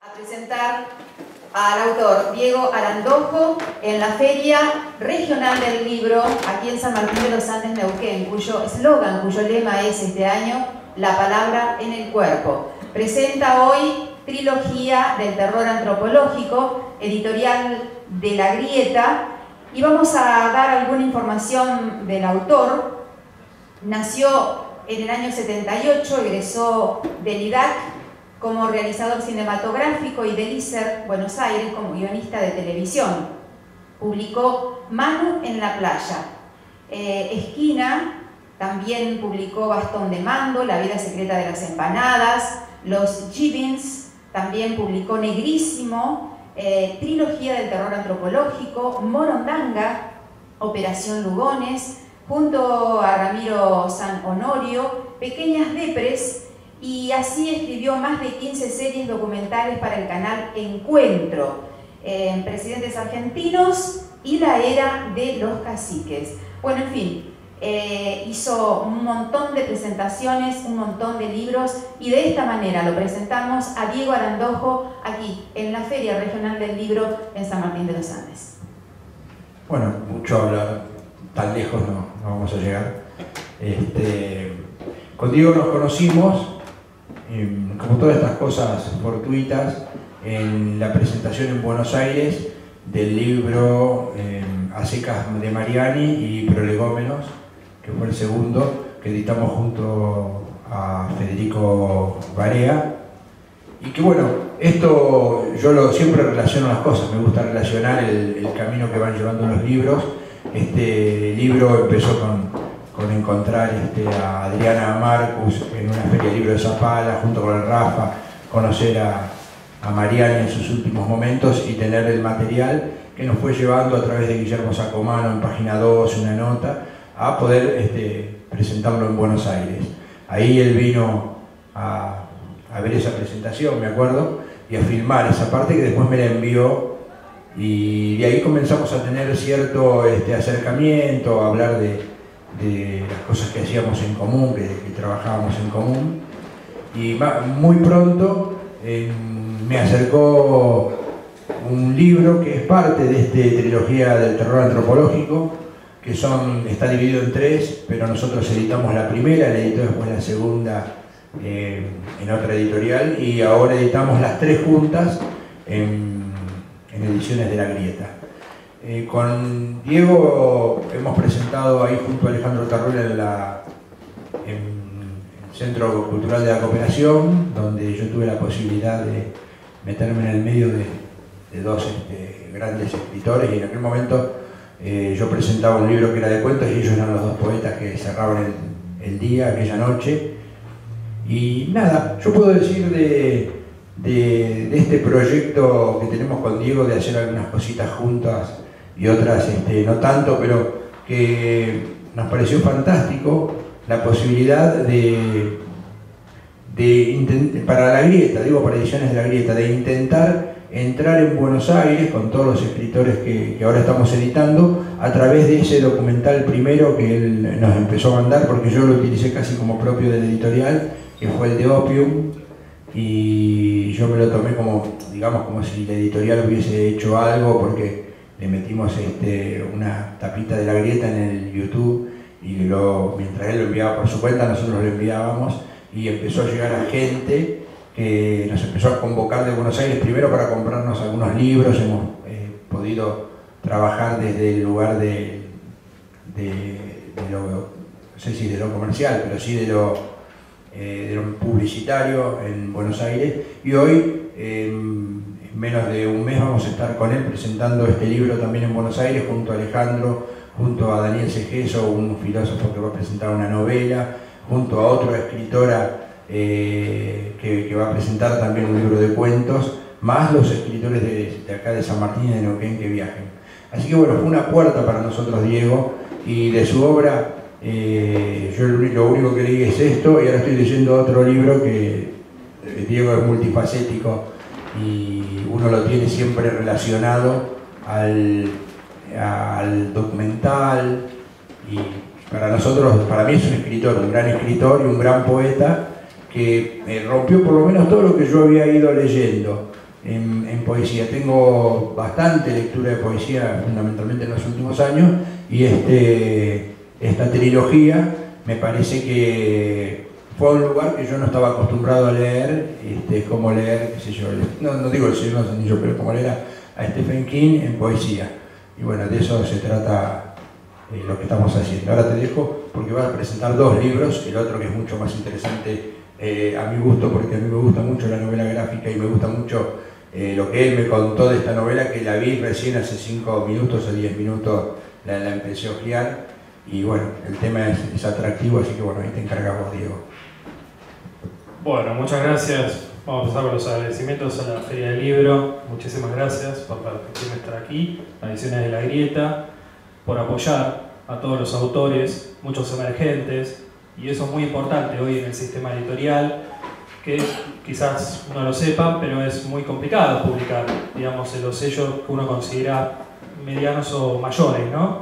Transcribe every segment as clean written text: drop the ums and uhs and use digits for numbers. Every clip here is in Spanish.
A presentar al autor Diego Arandojo en la Feria Regional del Libro aquí en San Martín de los Andes, Neuquén, cuyo eslogan, cuyo lema es este año "La palabra en el cuerpo". Presenta hoy Trilogía del terror antropológico, editorial de La Grieta, y vamos a dar alguna información del autor. Nació en el año 78, egresó del IDAC como realizador cinematográfico y del ISER Buenos Aires como guionista de televisión. Publicó Manu en la playa, Esquina, también publicó Bastón de mando, La vida secreta de las empanadas, Los Gibbins, también publicó Negrísimo, Trilogía del terror antropológico, Morondanga, Operación Lugones, junto a Ramiro San Honorio, Pequeñas Depres, y así escribió más de 15 series documentales para el canal Encuentro, Presidentes Argentinos y La Era de los Caciques. Bueno, en fin, hizo un montón de presentaciones, un montón de libros, y de esta manera lo presentamos a Diego Arandojo aquí en la Feria Regional del Libro en San Martín de los Andes. Bueno, mucho hablar, tan lejos no vamos a llegar. Con Diego nos conocimos, como todas estas cosas fortuitas, en la presentación en Buenos Aires del libro A secas de Mariani y Prolegómenos, que fue el segundo que editamos junto a Federico Barea. Y que bueno, esto yo siempre relaciono las cosas, me gusta relacionar el camino que van llevando los libros. Este libro empezó con encontrar a Adriana Marcus en una feria de libros de Zapala, junto con el Rafa, conocer a Mariani en sus últimos momentos y tener el material que nos fue llevando a través de Guillermo Sacomano en Página 2, una nota, a poder presentarlo en Buenos Aires. Ahí él vino a ver esa presentación, me acuerdo, y a filmar esa parte que después me la envió, y de ahí comenzamos a tener cierto acercamiento, a hablar de las cosas que hacíamos en común, que trabajábamos en común. Y muy pronto me acercó un libro que es parte de esta trilogía del terror antropológico, que está dividido en 3, pero nosotros editamos la primera, él editó después la segunda en otra editorial, y ahora editamos las 3 juntas en Ediciones de La Grieta. Con Diego hemos presentado ahí junto a Alejandro Tarruela en el Centro Cultural de la Cooperación, donde yo tuve la posibilidad de meterme en el medio de 2 grandes escritores, y en aquel momento yo presentaba un libro que era de cuentos y ellos eran los 2 poetas que cerraban el día, aquella noche. Y nada, yo puedo decir de este proyecto que tenemos con Diego, de hacer algunas cositas juntas y otras no tanto, pero que nos pareció fantástico la posibilidad para La Grieta, digo para Ediciones de La Grieta, de intentar entrar en Buenos Aires con todos los escritores que ahora estamos editando, a través de ese documental primero que él nos empezó a mandar, porque yo lo utilicé casi como propio del editorial, que fue el de Opium, y yo me lo tomé como, digamos, como si la editorial hubiese hecho algo, porque le metimos una tapita de La Grieta en el YouTube, y mientras él lo enviaba por su cuenta, nosotros lo enviábamos, y empezó a llegar a gente que nos empezó a convocar de Buenos Aires, primero para comprarnos algunos libros. Hemos podido trabajar desde el lugar de lo, no sé si de lo comercial, pero sí de lo publicitario en Buenos Aires, y hoy en menos de un mes vamos a estar con él presentando este libro también en Buenos Aires, junto a Alejandro, junto a Daniel Segeso, un filósofo que va a presentar una novela, junto a otra escritora que va a presentar también un libro de cuentos, más los escritores de acá de San Martín y de Neuquén que viajen. Así que bueno, fue una puerta para nosotros Diego, y de su obra yo lo único que leí es esto, y ahora estoy leyendo otro libro que Diego es multifacético y uno lo tiene siempre relacionado al documental, y para mí es un escritor, un gran escritor y un gran poeta, que rompió por lo menos todo lo que yo había ido leyendo, en poesía. Tengo bastante lectura de poesía, fundamentalmente en los últimos años, y esta trilogía me parece que fue un lugar que yo no estaba acostumbrado a leer, como leer, qué sé yo, no digo El Señor de los Anillos, pero como leer a Stephen King en poesía. Y bueno, de eso se trata lo que estamos haciendo. Ahora te dejo porque vas a presentar dos libros, el otro que es mucho más interesante a mi gusto, porque a mí me gusta mucho la novela gráfica y me gusta mucho lo que él me contó de esta novela, que la vi recién hace 5 minutos o 10 minutos, la empecé a ojear, y bueno, el tema es atractivo, así que bueno, ahí te encargamos, Diego. Bueno, muchas gracias. Vamos a empezar con los agradecimientos a la Feria del Libro. Muchísimas gracias por permitirme estar aquí, a Ediciones de La Grieta, por apoyar a todos los autores, muchos emergentes, y eso es muy importante hoy en el sistema editorial, que quizás no lo sepan, pero es muy complicado publicar, digamos, en los sellos que uno considera medianos o mayores, ¿no?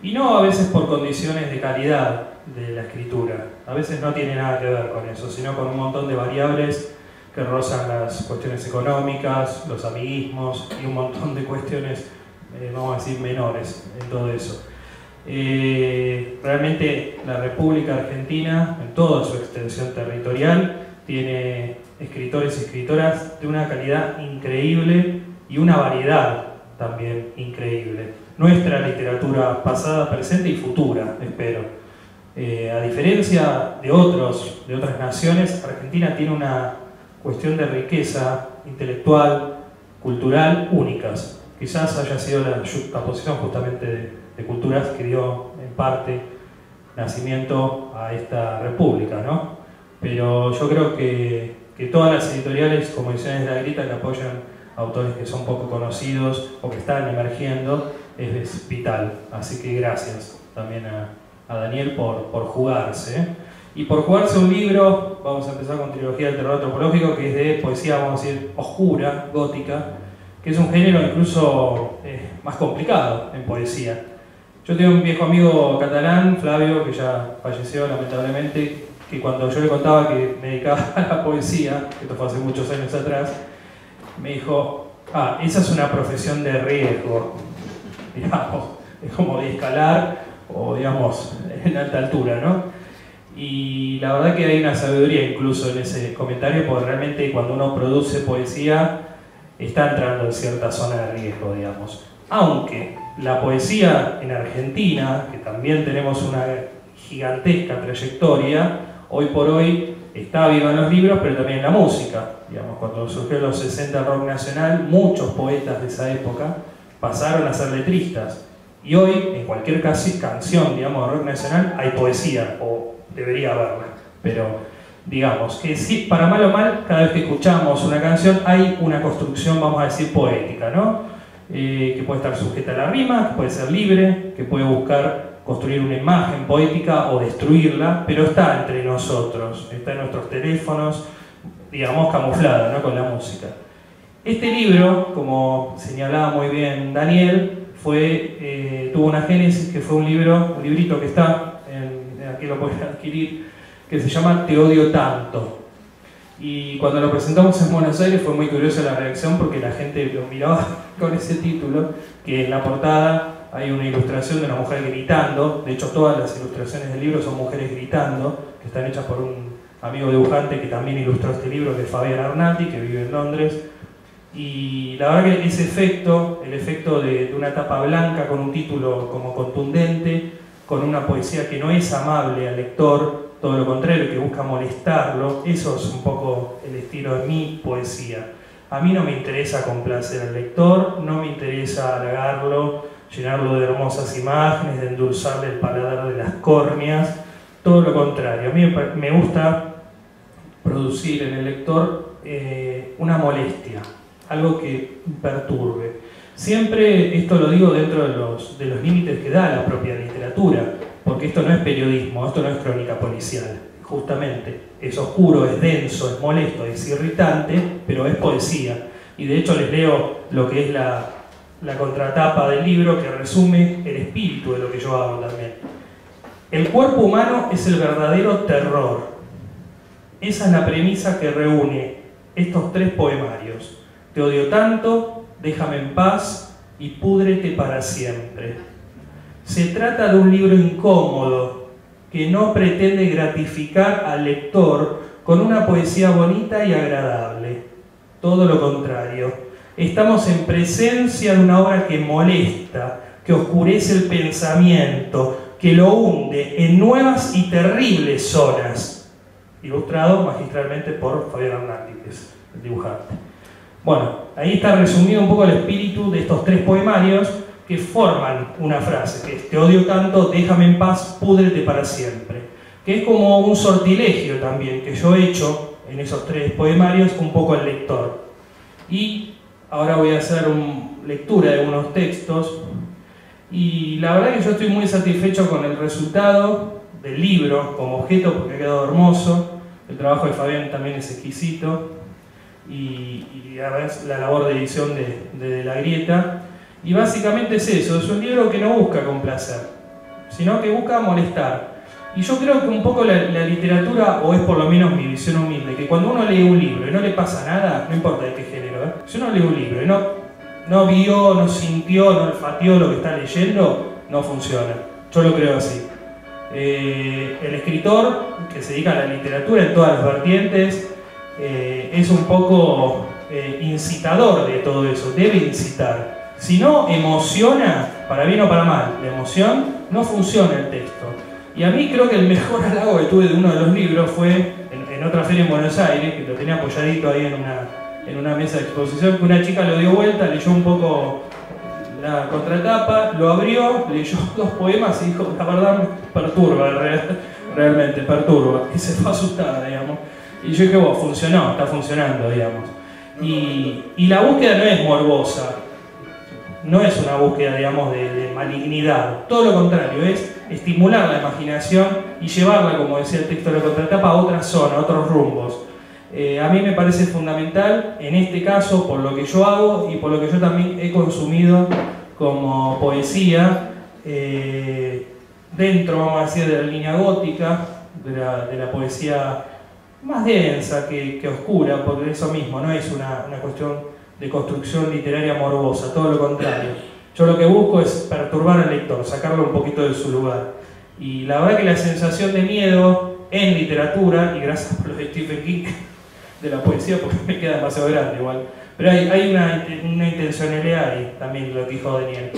Y no a veces por condiciones de calidad de la escritura, a veces no tiene nada que ver con eso, sino con un montón de variables que rozan las cuestiones económicas, los amiguismos y un montón de cuestiones, vamos a decir, menores en todo eso. Realmente la República Argentina, en toda su extensión territorial, tiene escritores y escritoras de una calidad increíble y una variedad también increíble. Nuestra literatura pasada, presente y futura, espero. A diferencia de otras naciones, Argentina tiene una cuestión de riqueza intelectual, cultural, únicas. Quizás haya sido la juxtaposición justamente de culturas que dio en parte nacimiento a esta república, ¿no? Pero yo creo que todas las editoriales, como Ediciones de La Grieta, que apoyan a autores que son poco conocidos o que están emergiendo, es vital. Así que gracias también a Daniel por jugarse. Y por jugarse un libro, vamos a empezar con Trilogía del Terror Antropológico, que es de poesía, vamos a decir, oscura, gótica, que es un género incluso más complicado en poesía. Yo tengo un viejo amigo catalán, Flavio, que ya falleció lamentablemente, que cuando yo le contaba que me dedicaba a la poesía, que esto fue hace muchos años atrás, me dijo, esa es una profesión de riesgo, digamos, es como de escalar o digamos en alta altura, ¿no? Y la verdad que hay una sabiduría incluso en ese comentario, porque realmente cuando uno produce poesía está entrando en cierta zona de riesgo, digamos. Aunque la poesía en Argentina, que también tenemos una gigantesca trayectoria, hoy por hoy está viva en los libros, pero también en la música. Digamos, cuando surgió en los 60 el rock nacional, muchos poetas de esa época pasaron a ser letristas. Y hoy, en cualquier canción, digamos, de rock nacional, hay poesía, o debería haberla. Pero, digamos, que sí, para mal o mal, cada vez que escuchamos una canción hay una construcción, vamos a decir, poética, ¿no? Que puede estar sujeta a la rima, que puede ser libre, que puede buscar construir una imagen poética o destruirla, pero está entre nosotros, está en nuestros teléfonos, digamos, camuflada, ¿no?, con la música. Este libro, como señalaba muy bien Daniel, tuvo una génesis que fue un librito que está, aquí lo pueden adquirir, que se llama Te odio tanto. Y cuando lo presentamos en Buenos Aires fue muy curiosa la reacción, porque la gente lo miraba con ese título, que en la portada hay una ilustración de una mujer gritando. De hecho, todas las ilustraciones del libro son mujeres gritando, que están hechas por un amigo dibujante que también ilustró este libro, que es Fabián Arnati, que vive en Londres. Y la verdad que ese efecto, el efecto de una tapa blanca con un título como contundente, con una poesía que no es amable al lector, todo lo contrario, que busca molestarlo, eso es un poco el estilo de mi poesía. A mí no me interesa complacer al lector, no me interesa halagarlo, llenarlo de hermosas imágenes, de endulzarle el paladar de las córneas, todo lo contrario. A mí me gusta producir en el lector una molestia, algo que perturbe. Siempre esto lo digo dentro de los límites que da la propia literatura, porque esto no es periodismo, esto no es crónica policial, justamente. Es oscuro, es denso, es molesto, es irritante, pero es poesía. Y de hecho les leo lo que es la contratapa del libro, que resume el espíritu de lo que yo hago también. El cuerpo humano es el verdadero terror. Esa es la premisa que reúne estos 3 poemarios. Te odio tanto, déjame en paz y púdrete para siempre. Se trata de un libro incómodo que no pretende gratificar al lector con una poesía bonita y agradable. Todo lo contrario. Estamos en presencia de una obra que molesta, que oscurece el pensamiento, que lo hunde en nuevas y terribles zonas. Ilustrado magistralmente por Fabián Hernández, el dibujante. Bueno, ahí está resumido un poco el espíritu de estos 3 poemarios que forman una frase, que es: te odio tanto, déjame en paz, púdrete para siempre. Que es como un sortilegio también, que yo he hecho en esos 3 poemarios un poco al lector. Y ahora voy a hacer una lectura de unos textos, y la verdad que yo estoy muy satisfecho con el resultado del libro como objeto, porque ha quedado hermoso. El trabajo de Fabián también es exquisito, y además la labor de edición de La Grieta. Y básicamente es eso, es un libro que no busca complacer, sino que busca molestar. Y yo creo que un poco la literatura, o es por lo menos mi visión humilde, que cuando uno lee un libro y no le pasa nada, no importa de qué género, si uno lee un libro y no vio, no sintió, no olfateó lo que está leyendo, no funciona. Yo lo creo así. El escritor que se dedica a la literatura en todas las vertientes es un poco incitador de todo eso, debe incitar. Si no emociona, para bien o para mal, la emoción, no funciona el texto. Y a mí creo que el mejor halago que tuve de uno de los libros fue en otra feria en Buenos Aires, que lo tenía apoyadito ahí en una mesa de exposición, que una chica lo dio vuelta, leyó un poco la contratapa, lo abrió, leyó 2 poemas y dijo: la verdad me perturba, realmente perturba, y se fue asustada, digamos. Y yo dije: bueno, funcionó, está funcionando, digamos. Y la búsqueda no es morbosa, no es una búsqueda, digamos, de malignidad, todo lo contrario, es estimular la imaginación y llevarla, como decía el texto de la contratapa, a otra zona, a otros rumbos. A mí me parece fundamental, en este caso, por lo que yo hago y por lo que yo también he consumido como poesía, dentro, vamos a decir, de la línea gótica, de la poesía más densa que oscura, porque eso mismo no es una cuestión de construcción literaria morbosa, todo lo contrario. Yo lo que busco es perturbar al lector, sacarlo un poquito de su lugar. Y la verdad que la sensación de miedo en literatura, y gracias por lo de Stephen King, de la poesía, porque me queda demasiado grande igual, pero hay una intencionalidad ahí también, lo que dijo Daniel.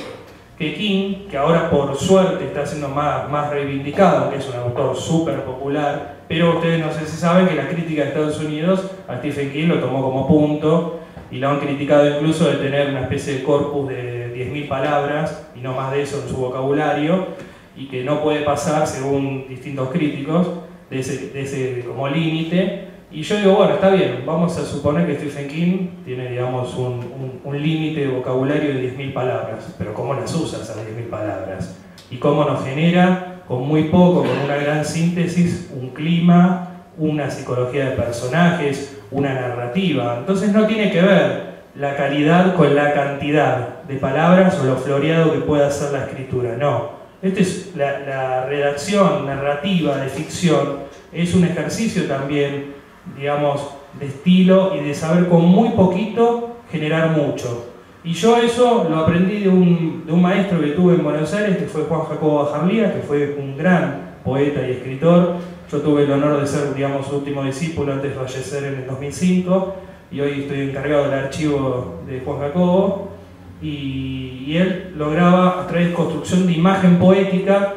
Que King, que ahora por suerte está siendo más reivindicado, que es un autor súper popular, pero ustedes no sé si saben que la crítica de Estados Unidos a Stephen King lo tomó como punto, y lo han criticado incluso de tener una especie de corpus de 10.000 palabras y no más de eso en su vocabulario, y que no puede pasar, según distintos críticos, de ese como límite. Y yo digo, bueno, está bien, vamos a suponer que Stephen King tiene, digamos, un límite de vocabulario de 10.000 palabras, pero ¿cómo las usa esas 10.000 palabras? Y cómo nos genera, con muy poco, con una gran síntesis, un clima, una psicología de personajes, una narrativa. Entonces no tiene que ver la calidad con la cantidad de palabras o lo floreado que pueda ser la escritura, no. Esta es la redacción narrativa de ficción, es un ejercicio también, digamos, de estilo y de saber con muy poquito generar mucho. Y yo eso lo aprendí de un maestro que tuve en Buenos Aires, que fue Juan Jacobo Bajarlía, que fue un gran poeta y escritor. Yo tuve el honor de ser, digamos, su último discípulo antes de fallecer en el 2005, y hoy estoy encargado del archivo de Juan Jacobo, y él lograba, a través de construcción de imagen poética,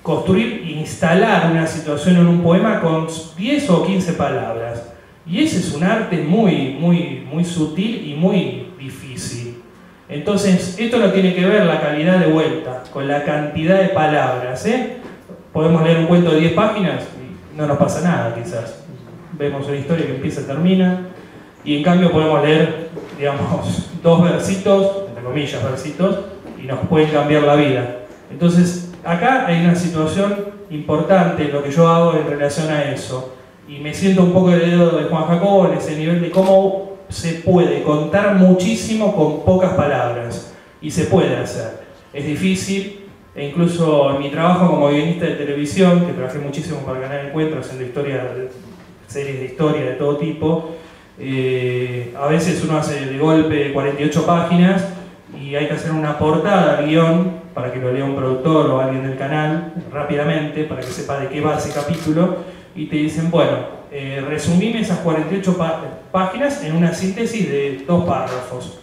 construir e instalar una situación en un poema con 10 o 15 palabras. Y ese es un arte muy sutil y muy difícil. Entonces, esto no tiene que ver la calidad de vuelta con la cantidad de palabras, Podemos leer un cuento de 10 páginas y no nos pasa nada, quizás. Vemos una historia que empieza y termina, y en cambio podemos leer, digamos, 2 versitos, entre comillas versitos, y nos pueden cambiar la vida. Entonces, acá hay una situación importante en lo que yo hago en relación a eso, y me siento un poco heredero de Juan Jacobo en ese nivel de cómo se puede contar muchísimo con pocas palabras, y se puede hacer. Es difícil, e incluso en mi trabajo como guionista de televisión, que trabajé muchísimo para Canal Encuentro, haciendo series de historia de todo tipo, A veces uno hace de golpe 48 páginas y hay que hacer una portada al guión para que lo lea un productor o alguien del canal rápidamente, para que sepa de qué va ese capítulo, y te dicen, bueno, resumime esas 48 páginas en una síntesis de 2 párrafos.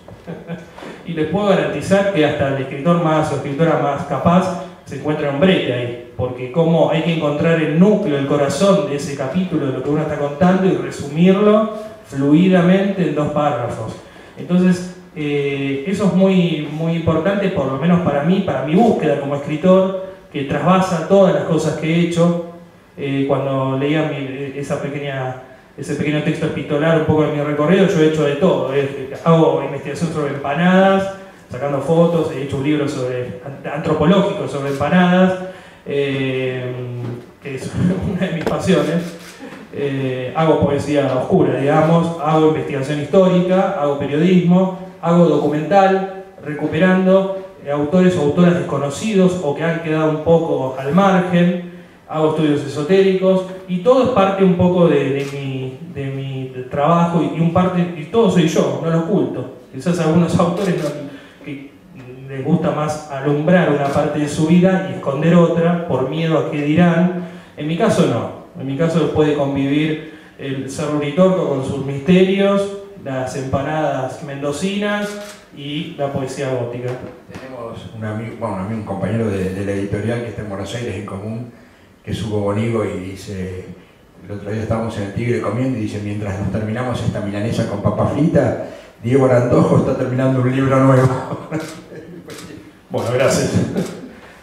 Y les puedo garantizar que hasta el escritor más o escritora más capaz se encuentra un brete ahí, porque como hay que encontrar el núcleo, el corazón de ese capítulo, de lo que uno está contando, y resumirlo fluidamente en 2 párrafos. Entonces, eso es muy, muy importante, por lo menos para mí, para mi búsqueda como escritor, que trasvasa todas las cosas que he hecho. Cuando leía ese pequeño texto epistolar un poco de mi recorrido, yo he hecho de todo. Hago investigación sobre empanadas, sacando fotos, he hecho un libro antropológico sobre empanadas, que es una de mis pasiones. Hago poesía oscura, digamos, hago investigación histórica, hago periodismo, hago documental, recuperando autores o autoras desconocidos o que han quedado un poco al margen, hago estudios esotéricos, y todo es parte un poco de mi trabajo, y todo soy yo, no lo oculto. Quizás algunos autores que les gusta más alumbrar una parte de su vida y esconder otra por miedo a qué dirán. En mi caso no. En mi caso puede convivir el Cerro Uritorco con sus misterios, las empanadas mendocinas y la poesía gótica. Tenemos un compañero de la editorial que está en Buenos Aires en común, que es Hugo Bonigo, y dice, el otro día estábamos en el Tigre comiendo y dice, mientras nos terminamos esta milanesa con papa frita, Diego Arandojo está terminando un libro nuevo. Bueno, gracias.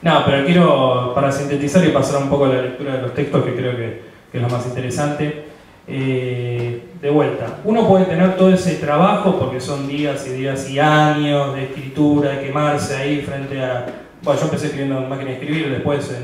No, pero quiero, para sintetizar y pasar un poco a la lectura de los textos, que creo que es lo más interesante. De vuelta, uno puede tener todo ese trabajo porque son días y días y años de escritura, de quemarse ahí frente a... Bueno, yo empecé escribiendo en máquina de escribir, después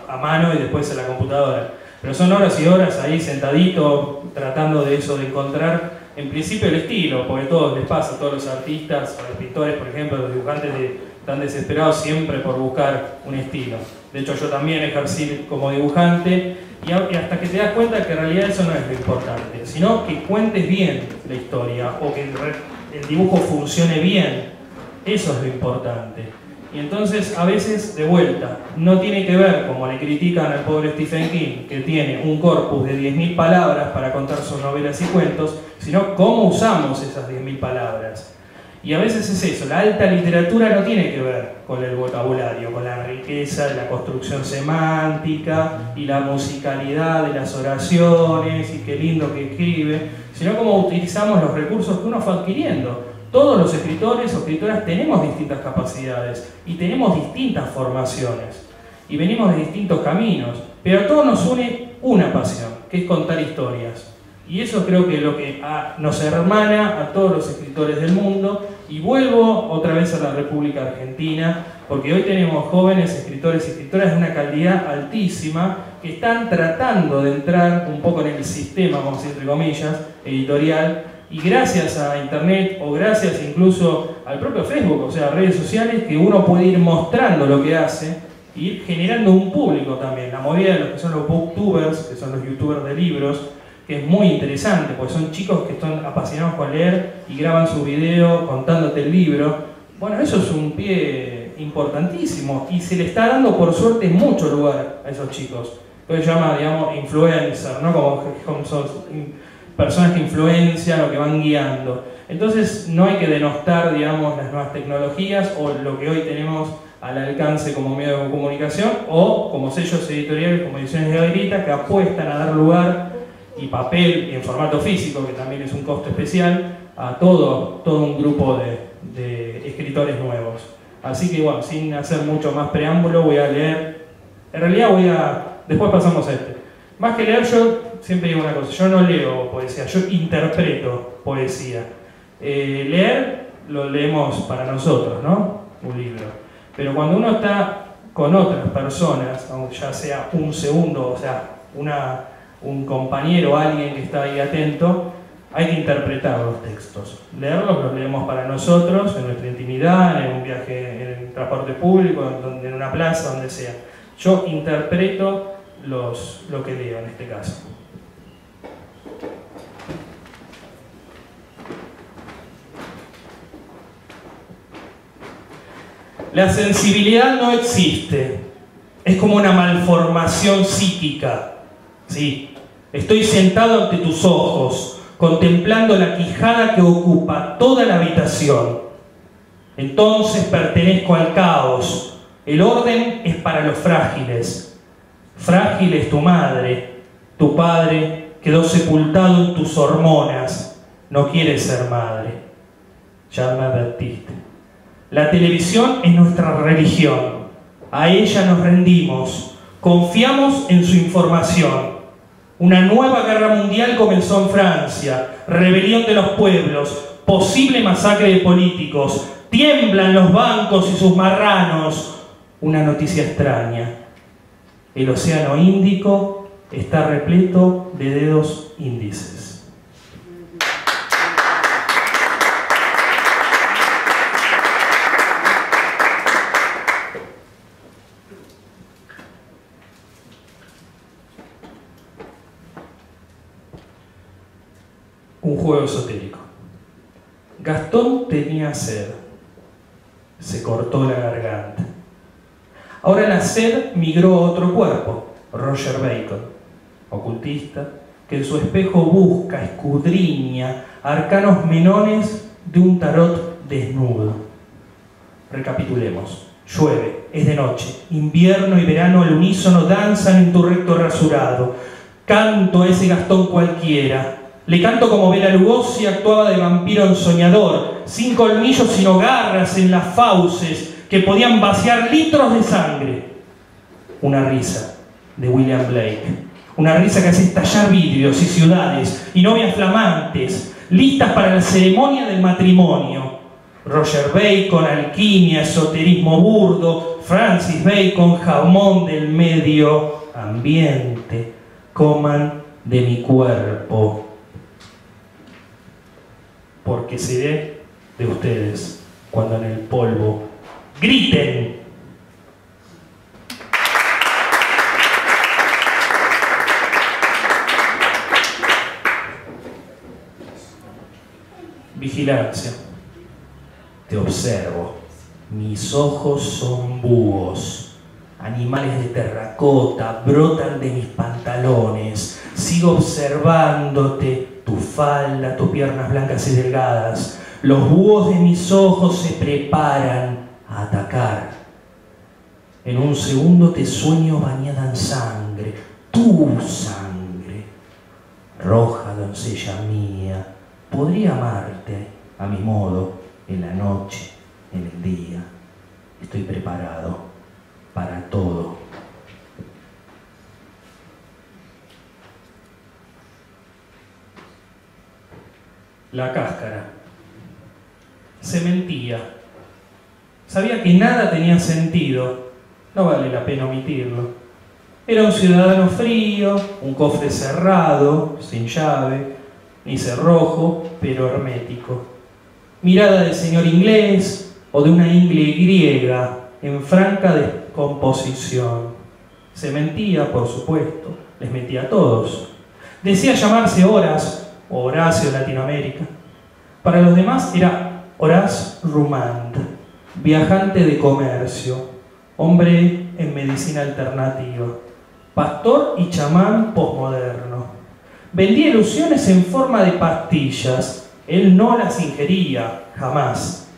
a mano y después en la computadora. Pero son horas y horas ahí sentadito tratando de eso, de encontrar en principio el estilo, porque a todos les pasa, a todos los artistas, a los pintores, por ejemplo, los dibujantes están desesperados siempre por buscar un estilo. De hecho, yo también ejercí como dibujante, y hasta que te das cuenta que en realidad eso no es lo importante, sino que cuentes bien la historia o que el dibujo funcione bien. Eso es lo importante. Y entonces, a veces, de vuelta, no tiene que ver, como le critican al pobre Stephen King, que tiene un corpus de 10.000 palabras para contar sus novelas y cuentos, sino cómo usamos esas 10.000 palabras. Y a veces es eso, la alta literatura no tiene que ver con el vocabulario, con la riqueza de la construcción semántica y la musicalidad de las oraciones y qué lindo que escribe, sino cómo utilizamos los recursos que uno fue adquiriendo. Todos los escritores o escritoras tenemos distintas capacidades y tenemos distintas formaciones y venimos de distintos caminos, pero a todos nos une una pasión, que es contar historias. Y eso creo que es lo que nos hermana a todos los escritores del mundo. Y vuelvo otra vez a la República Argentina, porque hoy tenemos jóvenes escritores y escritoras de una calidad altísima que están tratando de entrar un poco en el sistema, vamos a decir entre comillas, editorial, y gracias a internet o gracias incluso al propio Facebook, o sea, redes sociales, que uno puede ir mostrando lo que hace y ir generando un público también. La movida de los que son los booktubers, que son los youtubers de libros, que es muy interesante, porque son chicos que están apasionados con leer y graban su video contándote el libro. Bueno, eso es un pie importantísimo y se le está dando por suerte mucho lugar a esos chicos. Que se llama, digamos, influencer, ¿no? Como son personas que influencian o que van guiando. Entonces no hay que denostar, digamos, las nuevas tecnologías o lo que hoy tenemos al alcance como medio de comunicación o como sellos editoriales como Ediciones de Gaviria, que apuestan a dar lugar y papel y en formato físico, que también es un costo especial, a todo un grupo de escritores nuevos. Así que bueno, sin hacer mucho más preámbulo, voy a leer. En realidad después pasamos a este. Más que leer, yo siempre digo una cosa, yo no leo poesía, yo interpreto poesía. Leer lo leemos para nosotros, ¿no? Un libro. Pero cuando uno está con otras personas, ya sea un segundo, o sea, un compañero, alguien que está ahí atento, hay que interpretar los textos. Leerlos los leemos para nosotros, en nuestra intimidad, en un viaje, en el transporte público, en una plaza, donde sea. Yo interpreto lo que leo en este caso. La sensibilidad no existe. Es como una malformación psíquica. Sí, estoy sentado ante tus ojos, contemplando la quijada que ocupa toda la habitación. Entonces pertenezco al caos. El orden es para los frágiles. Frágil es tu madre. Tu padre quedó sepultado en tus hormonas. No quiere ser madre. Ya me advertiste. La televisión es nuestra religión. A ella nos rendimos. Confiamos en su información. Una nueva guerra mundial comenzó en Francia. Rebelión de los pueblos. Posible masacre de políticos. Tiemblan los bancos y sus marranos. Una noticia extraña. El océano Índico está repleto de dedos índices. Un juego esotérico. Gastón tenía sed. Se cortó la garganta. Ahora la sed migró a otro cuerpo, Roger Bacon, ocultista, que en su espejo busca, escudriña, arcanos menones de un tarot desnudo. Recapitulemos. Llueve, es de noche, invierno y verano al unísono danzan en tu recto rasurado. Canto a ese Gastón cualquiera. Le canto como Bela Lugosi actuaba de vampiro ensoñador, sin colmillos sino garras en las fauces que podían vaciar litros de sangre. Una risa de William Blake, una risa que hace estallar vidrios y ciudades y novias flamantes, listas para la ceremonia del matrimonio. Roger Bacon, alquimia, esoterismo burdo, Francis Bacon, jamón del medio ambiente, coman de mi cuerpo. Porque seré de ustedes cuando en el polvo griten. Vigilancia. Te observo. Mis ojos son búhos. Animales de terracota brotan de mis pantalones. Sigo observándote. Tu falda, tus piernas blancas y delgadas. Los búhos de mis ojos se preparan a atacar. En un segundo te sueño bañada en sangre, tu sangre. Roja doncella mía, podría amarte a mi modo, en la noche, en el día. Estoy preparado para todo. La cáscara. Se mentía. Sabía que nada tenía sentido. No vale la pena omitirlo. Era un ciudadano frío, un cofre cerrado, sin llave, ni cerrojo, pero hermético. Mirada de señor inglés o de una ingle griega en franca descomposición. Se mentía, por supuesto. Les mentía a todos. Decía llamarse Horas, o Horacio en Latinoamérica. Para los demás era Horace Rumand, viajante de comercio, hombre en medicina alternativa, pastor y chamán posmoderno. Vendía ilusiones en forma de pastillas. Él no las ingería, jamás.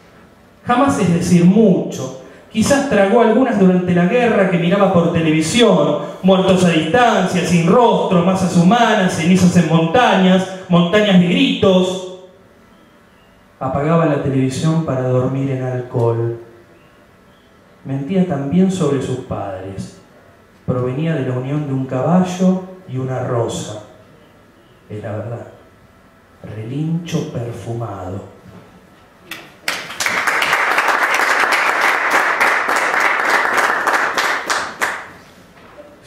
Jamás es decir mucho. Quizás tragó algunas durante la guerra que miraba por televisión, muertos a distancia, sin rostro, masas humanas, cenizas en montañas, montañas de gritos. Apagaba la televisión para dormir en alcohol. Mentía también sobre sus padres. Provenía de la unión de un caballo y una rosa. Era verdad. Relincho perfumado.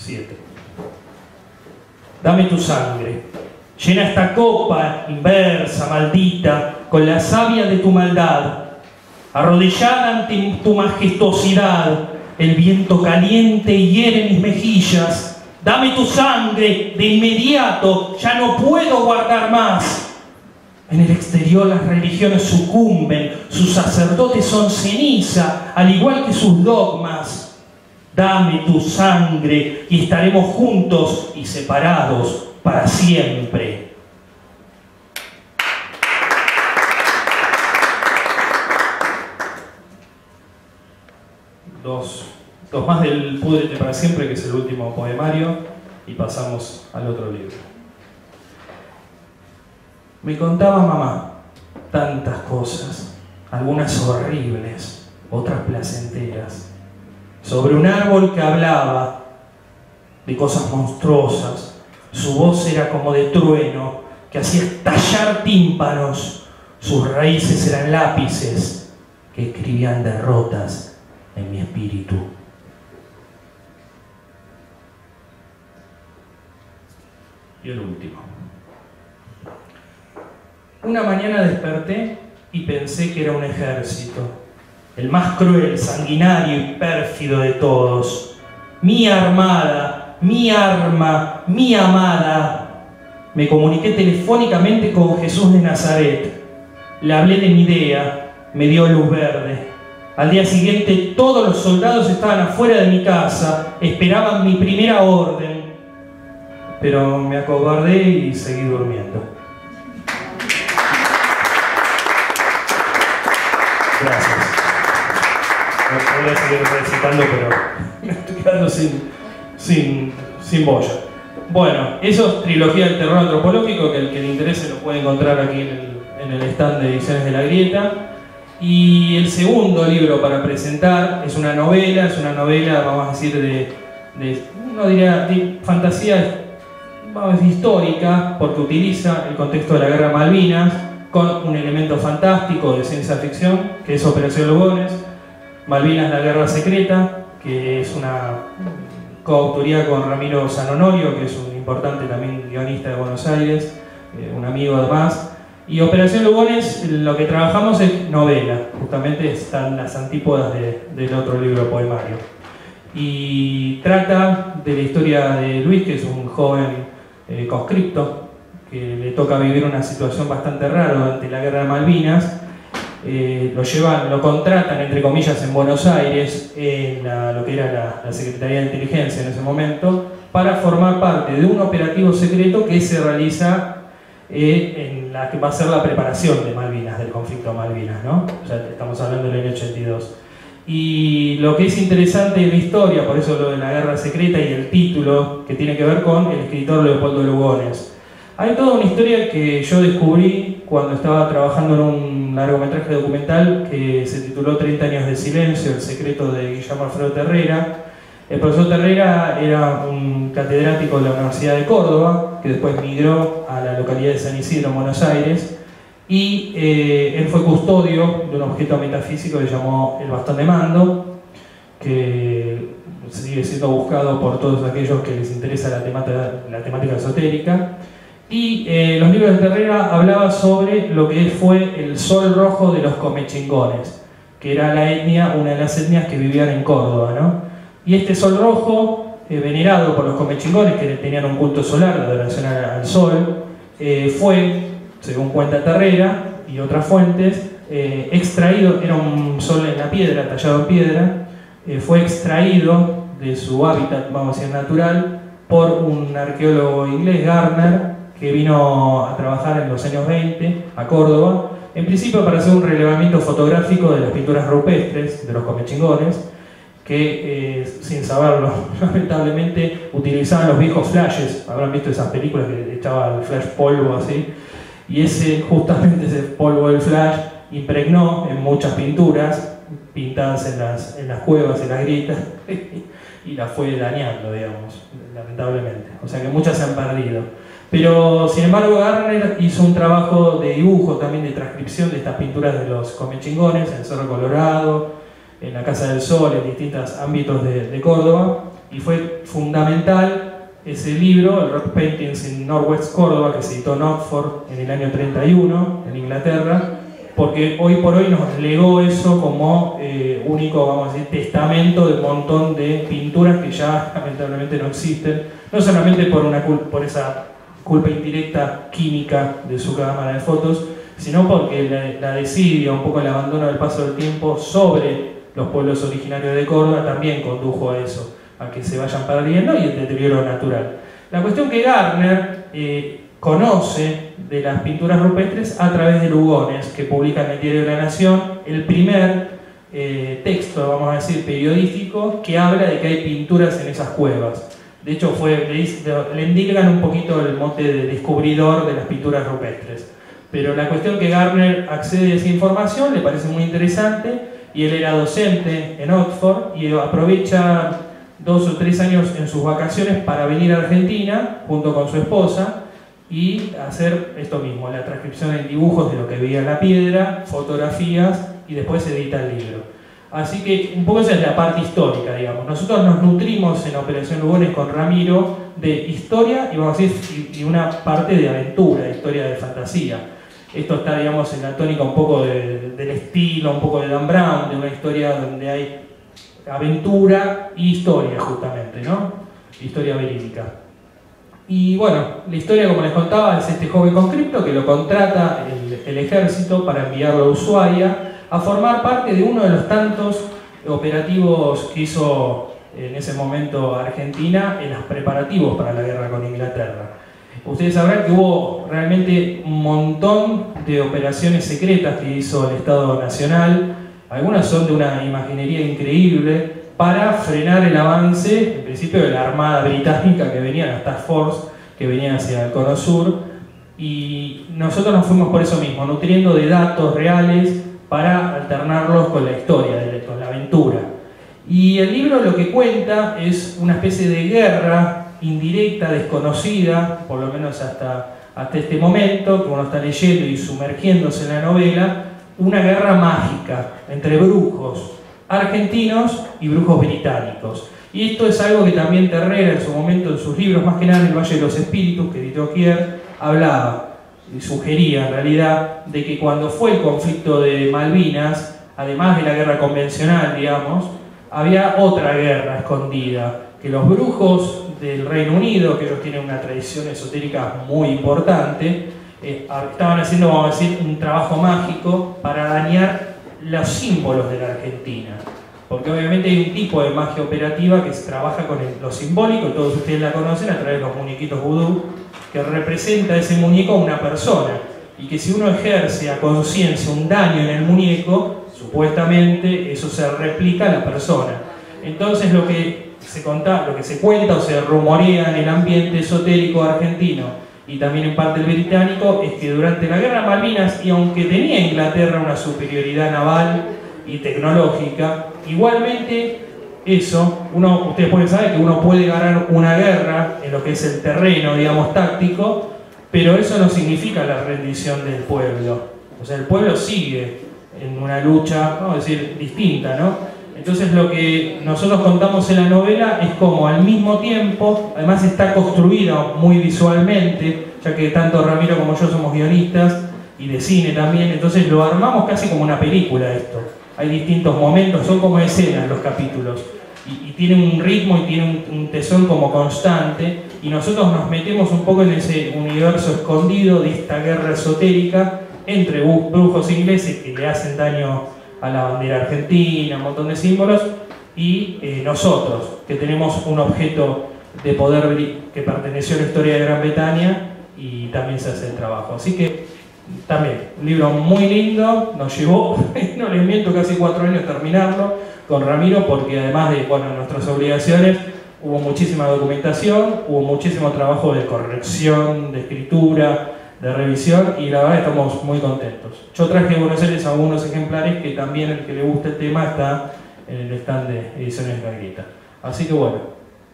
7. Dame tu sangre. Llena esta copa inversa, maldita, con la savia de tu maldad. Arrodillada ante tu majestuosidad, el viento caliente hiere mis mejillas. Dame tu sangre de inmediato, ya no puedo guardar más. En el exterior las religiones sucumben, sus sacerdotes son ceniza, al igual que sus dogmas. Dame tu sangre y estaremos juntos y separados para siempre. Dos más del Púdrete para siempre, que es el último poemario, y pasamos al otro libro. Me contaba mamá tantas cosas, algunas horribles, otras placenteras, sobre un árbol que hablaba de cosas monstruosas. Su voz era como de trueno que hacía estallar tímpanos. Sus raíces eran lápices que escribían derrotas en mi espíritu. Y el último. Una mañana desperté y pensé que era un ejército, el más cruel, sanguinario y pérfido de todos. Mi armada, mi arma, mi amada. Me comuniqué telefónicamente con Jesús de Nazaret. Le hablé de mi idea, me dio luz verde. Al día siguiente todos los soldados estaban afuera de mi casa, esperaban mi primera orden. Pero me acobardé y seguí durmiendo. Gracias. No voy a seguir recitando, pero me estoy quedando sin boya. Bueno, eso es Trilogía del Terror Antropológico, que el que le interese lo puede encontrar aquí en el stand de Ediciones de la Grieta. Y el segundo libro para presentar es una novela, vamos a decir, no diría de fantasía, vamos a decir histórica, porque utiliza el contexto de la Guerra de Malvinas con un elemento fantástico de ciencia ficción, que es Operación Lugones, Malvinas, la Guerra Secreta, que es una coautoría con Ramiro Sanonorio, que es un importante también guionista de Buenos Aires, un amigo además. Y Operación Lugones, lo que trabajamos es novela, justamente están las antípodas del otro libro poemario. Y trata de la historia de Luis, que es un joven conscripto, que le toca vivir una situación bastante rara durante la Guerra de Malvinas. Lo contratan, entre comillas, en Buenos Aires, en lo que era la Secretaría de Inteligencia en ese momento, para formar parte de un operativo secreto que se realiza en la que va a ser la preparación de Malvinas, del conflicto de Malvinas, ¿no? O sea, estamos hablando del año 82. Y lo que es interesante en la historia, por eso lo de la Guerra Secreta y el título, que tiene que ver con el escritor Leopoldo Lugones. Hay toda una historia que yo descubrí cuando estaba trabajando en un largometraje documental que se tituló 30 años de silencio, el secreto de Guillermo Alfredo Terrera. El profesor Terrera era un catedrático de la Universidad de Córdoba, que después migró a la localidad de San Isidro, en Buenos Aires, y él fue custodio de un objeto metafísico que se llamó el bastón de mando, que sigue siendo buscado por todos aquellos que les interesa la temática esotérica. Y los libros de Terrera hablaban sobre lo que fue el sol rojo de los comechingones, que era una de las etnias que vivían en Córdoba, ¿no? Y este sol rojo, venerado por los comechingones, que tenían un culto solar de adoración al sol, fue, según cuenta Terrera y otras fuentes, extraído, era un sol en la piedra, tallado en piedra, fue extraído de su hábitat, vamos a decir, natural, por un arqueólogo inglés, Gardner, que vino a trabajar en los años 20 a Córdoba, en principio para hacer un relevamiento fotográfico de las pinturas rupestres de los comechingones, que sin saberlo, lamentablemente utilizaban los viejos flashes. Habrán visto esas películas que echaba el flash polvo así, y justamente ese polvo del flash impregnó en muchas pinturas pintadas en las cuevas, en las grietas, y las fue dañando, digamos, lamentablemente. O sea que muchas se han perdido. Pero sin embargo Gardner hizo un trabajo de dibujo, también de transcripción de estas pinturas de los comechingones en Cerro Colorado, en la Casa del Sol, en distintos ámbitos de Córdoba, y fue fundamental ese libro, el Rock Paintings in Northwest Córdoba, que se editó en Oxford en el año 31, en Inglaterra, porque hoy por hoy nos legó eso como único, vamos a decir, testamento de un montón de pinturas que ya lamentablemente no existen, no solamente por esa culpa indirecta química de su cámara de fotos, sino porque la desidia, un poco el abandono del paso del tiempo sobre los pueblos originarios de Córdoba también condujo a eso, a que se vayan perdiendo y el deterioro natural. La cuestión que Gardner conoce de las pinturas rupestres a través de Lugones, que publica en el Diario de la Nación el primer texto, vamos a decir, periodístico que habla de que hay pinturas en esas cuevas. De hecho, le indican un poquito el mote de descubridor de las pinturas rupestres. Pero la cuestión que Gardner accede a esa información le parece muy interesante, y él era docente en Oxford y aprovecha 2 o 3 años en sus vacaciones para venir a Argentina junto con su esposa y hacer esto mismo, la transcripción en dibujos de lo que veía en la piedra, fotografías, y después se edita el libro. Así que un poco esa es la parte histórica, digamos. Nosotros nos nutrimos en Operación Lugones con Ramiro de historia y, vamos a decir, y una parte de aventura, historia de fantasía. Esto está, digamos, en la tónica un poco del estilo, un poco de Dan Brown, de una historia donde hay aventura y historia, justamente, ¿no? Historia verídica. Y bueno, la historia, como les contaba, es este joven conscripto que lo contrata el ejército para enviarlo a Ushuaia a formar parte de uno de los tantos operativos que hizo en ese momento Argentina en los preparativos para la guerra con Inglaterra. Ustedes sabrán que hubo realmente un montón de operaciones secretas que hizo el Estado Nacional. Algunas son de una imaginería increíble para frenar el avance, en principio, de la Armada Británica que venía, las Task Force que venían hacia el Cono Sur, y nosotros nos fuimos por eso mismo, nutriendo de datos reales para alternarlos con la historia, con la aventura. Y el libro lo que cuenta es una especie de guerra indirecta, desconocida, por lo menos hasta este momento, que uno está leyendo y sumergiéndose en la novela, una guerra mágica entre brujos argentinos y brujos británicos. Y esto es algo que también Terrera en su momento, en sus libros, más que nada en El Valle de los Espíritus, que editó Kier, hablaba y sugería en realidad de que cuando fue el conflicto de Malvinas, además de la guerra convencional, digamos, había otra guerra escondida, que los brujos del Reino Unido, que ellos tienen una tradición esotérica muy importante, estaban haciendo, vamos a decir, un trabajo mágico para dañar los símbolos de la Argentina. Porque obviamente hay un tipo de magia operativa que se trabaja con lo simbólico, y todos ustedes la conocen a través de los muñequitos vudú, que representa ese muñeco a una persona, y que si uno ejerce a conciencia un daño en el muñeco, supuestamente eso se replica a la persona. Entonces lo que se cuenta o se rumorea en el ambiente esotérico argentino y también en parte el británico es que durante la guerra de Malvinas, y aunque tenía Inglaterra una superioridad naval y tecnológica, igualmente eso, ustedes pueden saber que uno puede ganar una guerra en lo que es el terreno, digamos, táctico, pero eso no significa la rendición del pueblo. O sea, el pueblo sigue en una lucha, vamos a decir, distinta, ¿no? Entonces lo que nosotros contamos en la novela es como al mismo tiempo, además está construido muy visualmente, ya que tanto Ramiro como yo somos guionistas y de cine también, entonces lo armamos casi como una película esto. Hay distintos momentos, son como escenas los capítulos, y tienen un ritmo y tienen un tesón como constante, y nosotros nos metemos un poco en ese universo escondido de esta guerra esotérica entre brujos ingleses que le hacen daño a la bandera argentina, un montón de símbolos, y nosotros, que tenemos un objeto de poder que perteneció a la historia de Gran Bretaña, y también se hace el trabajo. Así que también, un libro muy lindo, nos llevó, no les miento, casi 4 años terminarlo con Ramiro, porque además de nuestras obligaciones, hubo muchísima documentación, hubo muchísimo trabajo de corrección, de escritura, de revisión, y la verdad estamos muy contentos. Yo traje a Buenos Aires algunos ejemplares que también el que le guste el tema está en el stand de Ediciones Gagueta. Así que bueno,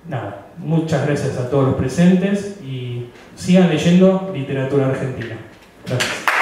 nada, muchas gracias a todos los presentes y sigan leyendo literatura argentina. Gracias.